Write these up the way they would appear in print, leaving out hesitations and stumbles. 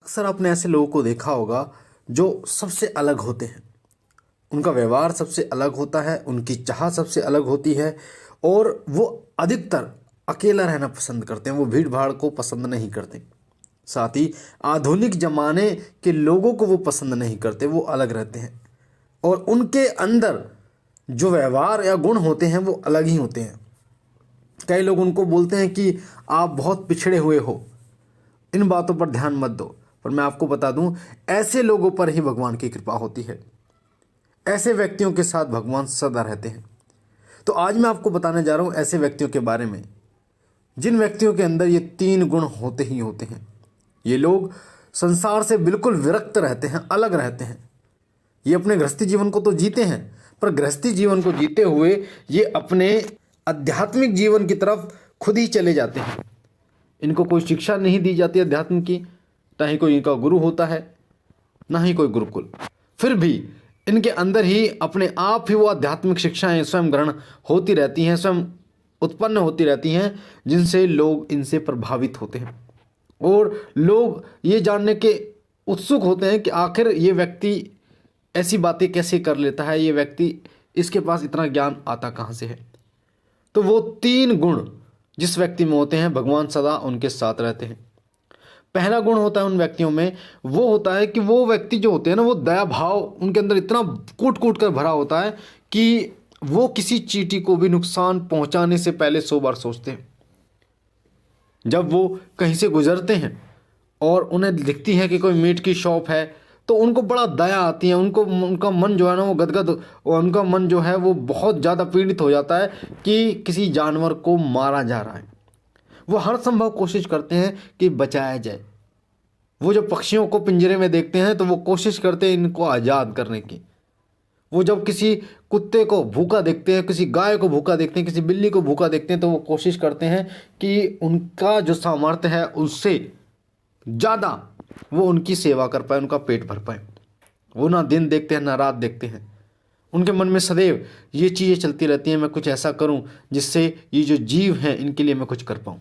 अक्सर आपने ऐसे लोगों को देखा होगा जो सबसे अलग होते हैं। उनका व्यवहार सबसे अलग होता है, उनकी चाह सबसे अलग होती है और वो अधिकतर अकेला रहना पसंद करते हैं। वो भीड़ भाड़ को पसंद नहीं करते। साथ ही आधुनिक ज़माने के लोगों को वो पसंद नहीं करते, वो अलग रहते हैं और उनके अंदर जो व्यवहार या गुण होते हैं वो अलग ही होते हैं। कई लोग उनको बोलते हैं कि आप बहुत पिछड़े हुए हो, इन बातों पर ध्यान मत दो। पर मैं आपको बता दूं, ऐसे लोगों पर ही भगवान की कृपा होती है। ऐसे व्यक्तियों के साथ भगवान सदा रहते हैं। तो आज मैं आपको बताने जा रहा हूं ऐसे व्यक्तियों के बारे में जिन व्यक्तियों के अंदर ये 3 गुण होते ही होते हैं। ये लोग संसार से बिल्कुल विरक्त रहते हैं, अलग रहते हैं। ये अपने गृहस्थी जीवन को तो जीते हैं, पर गृहस्थी जीवन को जीते हुए ये अपने आध्यात्मिक जीवन की तरफ खुद ही चले जाते हैं। इनको कोई शिक्षा नहीं दी जाती अध्यात्म की, ना ही कोई इनका गुरु होता है, ना ही कोई गुरुकुल। फिर भी इनके अंदर ही अपने आप ही वो आध्यात्मिक शिक्षाएं स्वयं ग्रहण होती रहती हैं, स्वयं उत्पन्न होती रहती हैं, जिनसे लोग इनसे प्रभावित होते हैं और लोग ये जानने के उत्सुक होते हैं कि आखिर ये व्यक्ति ऐसी बातें कैसे कर लेता है, ये व्यक्ति इसके पास इतना ज्ञान आता कहाँ से है। तो वो 3 गुण जिस व्यक्ति में होते हैं, भगवान सदा उनके साथ रहते हैं। पहला गुण होता है उन व्यक्तियों में, वो होता है कि वो व्यक्ति जो होते हैं ना, वो दया भाव उनके अंदर इतना कूट कूट कर भरा होता है कि वो किसी चींटी को भी नुकसान पहुंचाने से पहले 100 बार सोचते हैं। जब वो कहीं से गुजरते हैं और उन्हें दिखती है कि कोई मीट की शॉप है, तो उनको बड़ा दया आती है। उनका मन जो है ना वो गदगद, और उनका मन जो है वो बहुत ज़्यादा पीड़ित हो जाता है कि किसी जानवर को मारा जा रहा है। वो हर संभव कोशिश करते हैं कि बचाया जाए। वो जब पक्षियों को पिंजरे में देखते हैं तो वो कोशिश करते हैं इनको आज़ाद करने की। वो जब किसी कुत्ते को भूखा देखते हैं, किसी गाय को भूखा देखते हैं, किसी बिल्ली को भूखा देखते हैं, तो वो कोशिश करते हैं कि उनका जो सामर्थ्य है उससे ज़्यादा वो उनकी सेवा कर पाए, उनका पेट भर पाए। वो ना दिन देखते हैं ना रात देखते हैं। उनके मन में सदैव ये चीज़ें चलती रहती हैं, मैं कुछ ऐसा करूं जिससे ये जो जीव हैं इनके लिए मैं कुछ कर पाऊं,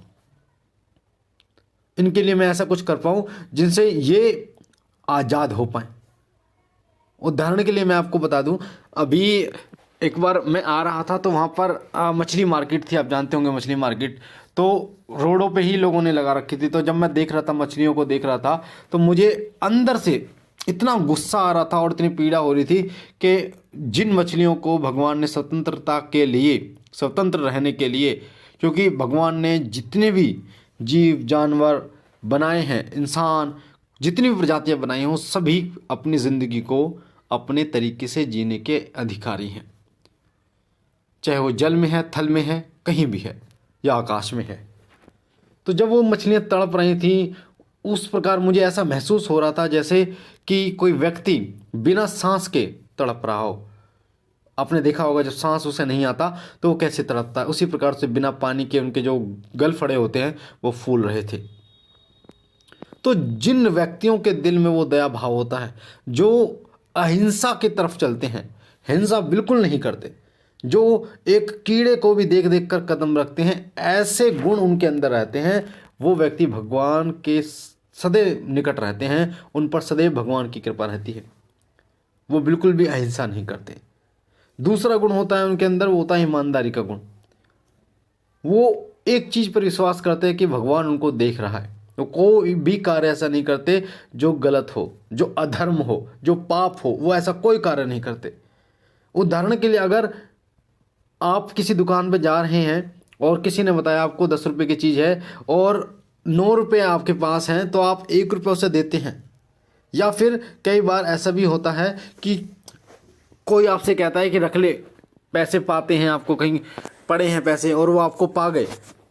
इनके लिए मैं ऐसा कुछ कर पाऊं जिनसे ये आज़ाद हो पाए। उदाहरण के लिए मैं आपको बता दूं, अभी एक बार मैं आ रहा था तो वहाँ पर मछली मार्केट थी, आप जानते होंगे मछली मार्केट, तो रोडों पे ही लोगों ने लगा रखी थी। तो जब मैं देख रहा था, मछलियों को देख रहा था, तो मुझे अंदर से इतना गुस्सा आ रहा था और इतनी पीड़ा हो रही थी कि जिन मछलियों को भगवान ने स्वतंत्रता के लिए, स्वतंत्र रहने के लिए, क्योंकि भगवान ने जितने भी जीव जानवर बनाए हैं, इंसान जितनी भी प्रजातियां बनाई हैं, वो सभी अपनी ज़िंदगी को अपने तरीके से जीने के अधिकारी हैं। चाहे वो जल में है, थल में है, कहीं भी है या आकाश में है। तो जब वो मछलियाँ तड़प रही थी, उस प्रकार मुझे ऐसा महसूस हो रहा था जैसे कि कोई व्यक्ति बिना सांस के तड़प रहा हो। आपने देखा होगा जब सांस उसे नहीं आता तो वो कैसे तड़पता है, उसी प्रकार से बिना पानी के उनके जो गल फड़े होते हैं वो फूल रहे थे। तो जिन व्यक्तियों के दिल में वो दया भाव होता है, जो अहिंसा की तरफ चलते हैं, हिंसा बिल्कुल नहीं करते, जो एक कीड़े को भी देख देख कर कदम रखते हैं, ऐसे गुण उनके अंदर रहते हैं, वो व्यक्ति भगवान के सदैव निकट रहते हैं, उन पर सदैव भगवान की कृपा रहती है। वो बिल्कुल भी अहिंसा नहीं करते। दूसरा गुण होता है उनके अंदर, वो होता है ईमानदारी का गुण। वो एक चीज़ पर विश्वास करते हैं कि भगवान उनको देख रहा है। तो कोई भी कार्य ऐसा नहीं करते जो गलत हो, जो अधर्म हो, जो पाप हो, वो ऐसा कोई कार्य नहीं करते। उदाहरण के लिए, अगर आप किसी दुकान पर जा रहे हैं और किसी ने बताया आपको 10 रुपये की चीज़ है और 9 रुपये आपके पास हैं, तो आप 1 रुपये उसे देते हैं। या फिर कई बार ऐसा भी होता है कि कोई आपसे कहता है कि रख ले, पैसे पाते हैं, आपको कहीं पड़े हैं पैसे और वो आपको पा गए,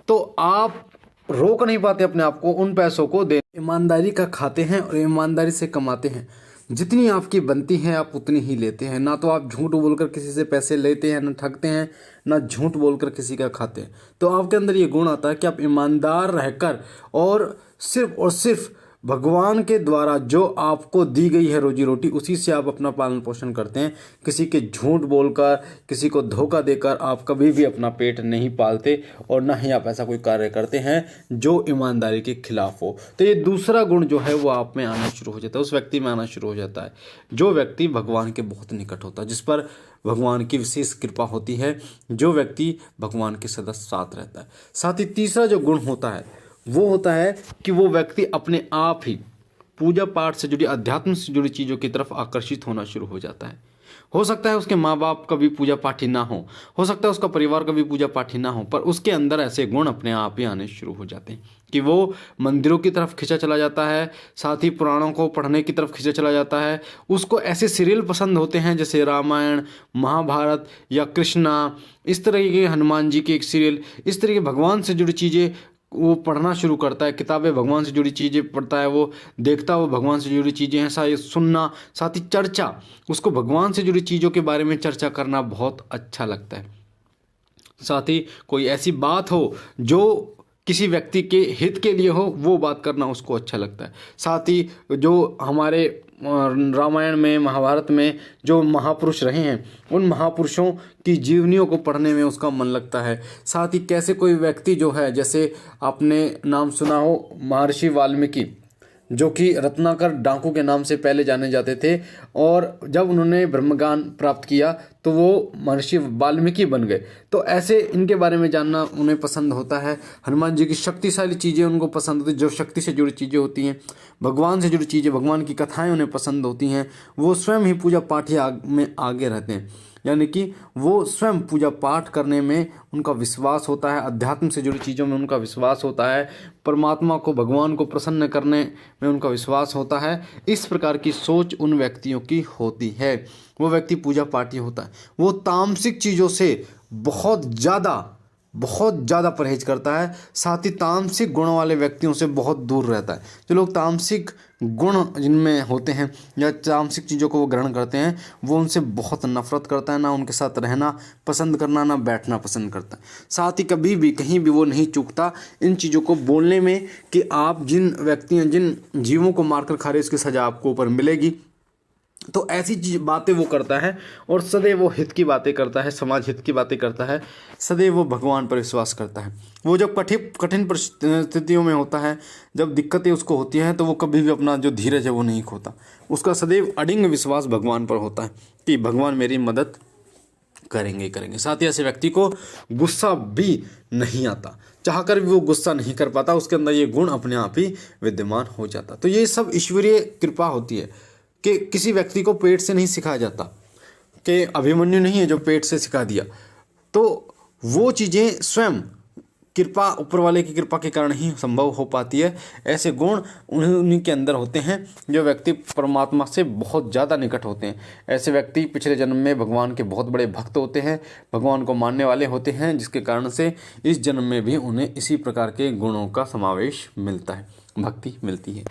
तो आप रोक नहीं पाते अपने आप को उन पैसों को दे। ईमानदारी का खाते हैं और ईमानदारी से कमाते हैं। जितनी आपकी बनती है आप उतनी ही लेते हैं। ना तो आप झूठ बोलकर किसी से पैसे लेते हैं, ना ठगते हैं, ना झूठ बोलकर किसी का खाते हैं। तो आपके अंदर ये गुण आता है कि आप ईमानदार रहकर और सिर्फ भगवान के द्वारा जो आपको दी गई है रोजी रोटी, उसी से आप अपना पालन पोषण करते हैं। किसी के झूठ बोलकर, किसी को धोखा देकर आप कभी भी अपना पेट नहीं पालते, और ना ही आप ऐसा कोई कार्य करते हैं जो ईमानदारी के खिलाफ हो। तो ये दूसरा गुण जो है वो आप में आना शुरू हो जाता है, उस व्यक्ति में आना शुरू हो जाता है जो व्यक्ति भगवान के बहुत निकट होता है, जिस पर भगवान की विशेष कृपा होती है, जो व्यक्ति भगवान के सदा साथ रहता है। साथ ही तीसरा जो गुण होता है वो होता है कि वो व्यक्ति अपने आप ही पूजा पाठ से जुड़ी, अध्यात्म से जुड़ी चीज़ों की तरफ आकर्षित होना शुरू हो जाता है। हो सकता है उसके माँ बाप का भी पूजा पाठी ना हो सकता है उसका परिवार का भी पूजा पाठी ना हो, पर उसके अंदर ऐसे गुण अपने आप ही आने शुरू हो जाते हैं कि वो मंदिरों की तरफ खिंचा चला जाता है, साथ ही पुराणों को पढ़ने की तरफ खिंचा चला जाता है। उसको ऐसे सीरियल पसंद होते हैं जैसे रामायण, महाभारत या कृष्णा, इस तरह के हनुमान जी के एक सीरियल, इस तरह के भगवान से जुड़ी चीज़ें वो पढ़ना शुरू करता है। किताबें भगवान से जुड़ी चीज़ें पढ़ता है, वो देखता है, वो भगवान से जुड़ी चीज़ें हैं, साथ सुनना, साथ ही चर्चा, उसको भगवान से जुड़ी चीज़ों के बारे में चर्चा करना बहुत अच्छा लगता है। साथ ही कोई ऐसी बात हो जो किसी व्यक्ति के हित के लिए हो, वो बात करना उसको अच्छा लगता है। साथ ही जो हमारे रामायण में, महाभारत में जो महापुरुष रहे हैं, उन महापुरुषों की जीवनियों को पढ़ने में उसका मन लगता है। साथ ही कैसे कोई व्यक्ति जो है, जैसे आपने नाम सुना हो महर्षि वाल्मीकि, जो कि रत्नाकर डाकू के नाम से पहले जाने जाते थे, और जब उन्होंने ब्रह्मज्ञान प्राप्त किया तो वो महर्षि वाल्मीकि बन गए। तो ऐसे इनके बारे में जानना उन्हें पसंद होता है। हनुमान जी की शक्तिशाली चीज़ें उनको पसंद होती हैं, जो शक्ति से जुड़ी चीज़ें होती हैं, भगवान से जुड़ी चीज़ें, भगवान की कथाएं उन्हें पसंद होती हैं। वो स्वयं ही पूजा पाठ में आगे रहते हैं, यानी कि वो स्वयं पूजा पाठ करने में उनका विश्वास होता है, अध्यात्म से जुड़ी चीज़ों में उनका विश्वास होता है, परमात्मा को, भगवान को प्रसन्न करने में उनका विश्वास होता है। इस प्रकार की सोच उन व्यक्तियों की होती है। वो व्यक्ति पूजा पाठी होता है, वो तामसिक चीज़ों से बहुत ज़्यादा परहेज करता है। साथ ही तामसिक गुणों वाले व्यक्तियों से बहुत दूर रहता है। जो लोग तामसिक गुण जिनमें होते हैं या तामसिक चीज़ों को वो ग्रहण करते हैं, वो उनसे बहुत नफरत करता है, ना उनके साथ रहना पसंद करना, ना बैठना पसंद करता है। साथ ही कभी भी कहीं भी वो नहीं चूकता इन चीज़ों को बोलने में कि आप जिन व्यक्तियों, जिन जीवों को मारकर खा रहे, इसकी सज़ा आपको ऊपर मिलेगी। तो ऐसी बातें वो करता है, और सदैव वो हित की बातें करता है, समाज हित की बातें करता है, सदैव वो भगवान पर विश्वास करता है। वो जब कठिन परिस्थितियों में होता है, जब दिक्कतें उसको होती हैं, तो वो कभी भी अपना जो धीरज है वो नहीं खोता। उसका सदैव अडिंग विश्वास भगवान पर होता है कि भगवान मेरी मदद करेंगे। साथ ही ऐसे व्यक्ति को गुस्सा भी नहीं आता, चाहकर भी वो गुस्सा नहीं कर पाता, उसके अंदर ये गुण अपने आप ही विद्यमान हो जाता। तो ये सब ईश्वरीय कृपा होती है कि किसी व्यक्ति को पेट से नहीं सिखाया जाता, कि अभिमन्यु नहीं है जो पेट से सिखा दिया। तो वो चीज़ें स्वयं कृपा, ऊपर वाले की कृपा के कारण ही संभव हो पाती है। ऐसे गुण उन्हीं के अंदर होते हैं जो व्यक्ति परमात्मा से बहुत ज़्यादा निकट होते हैं। ऐसे व्यक्ति पिछले जन्म में भगवान के बहुत बड़े भक्त होते हैं, भगवान को मानने वाले होते हैं, जिसके कारण से इस जन्म में भी उन्हें इसी प्रकार के गुणों का समावेश मिलता है, भक्ति मिलती है।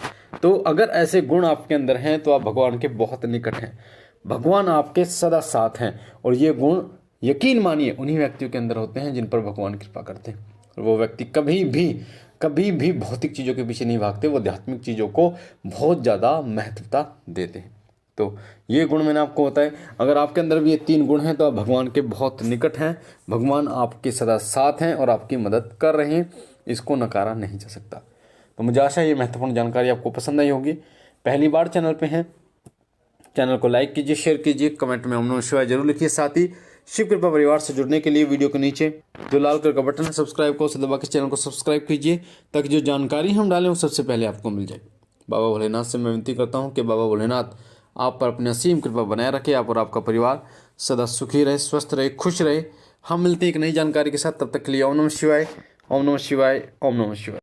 तो अगर ऐसे गुण आपके अंदर हैं तो आप भगवान के बहुत निकट हैं, भगवान आपके सदा साथ हैं। और ये गुण यकीन मानिए उन्हीं व्यक्तियों के अंदर होते हैं जिन पर भगवान कृपा करते हैं। और वो व्यक्ति कभी भी भौतिक चीज़ों के पीछे नहीं भागते, वो आध्यात्मिक चीज़ों को बहुत ज़्यादा महत्वता देते हैं। तो ये गुण मैंने आपको बताया। अगर आपके अंदर भी ये 3 गुण हैं तो आप भगवान के बहुत निकट हैं, भगवान आपके सदा साथ हैं और आपकी मदद कर रहे हैं, इसको नकारा नहीं जा सकता। तो मुझे आशा है ये महत्वपूर्ण जानकारी आपको पसंद आई होगी। पहली बार चैनल पे हैं, चैनल को लाइक कीजिए, शेयर कीजिए, कमेंट में ओम नमः शिवाय जरूर लिखिए। साथ ही शिव कृपा परिवार से जुड़ने के लिए वीडियो के नीचे जो लाल कलर का बटन है सब्सक्राइब को, उसे दबा के चैनल को सब्सक्राइब कीजिए, ताकि जो जानकारी हम डालें वो सबसे पहले आपको मिल जाए। बाबा भोलेनाथ से मैं विनती करता हूँ कि बाबा भोलेनाथ आप पर अपनी असीम कृपा बनाए रखे, आप और आपका परिवार सदा सुखी रहे, स्वस्थ रहे, खुश रहे। हम मिलते हैं एक नई जानकारी के साथ, तब तक के लिए ओम नमः शिवाय, ओम नमः शिवाय, ओम नमः शिवाय।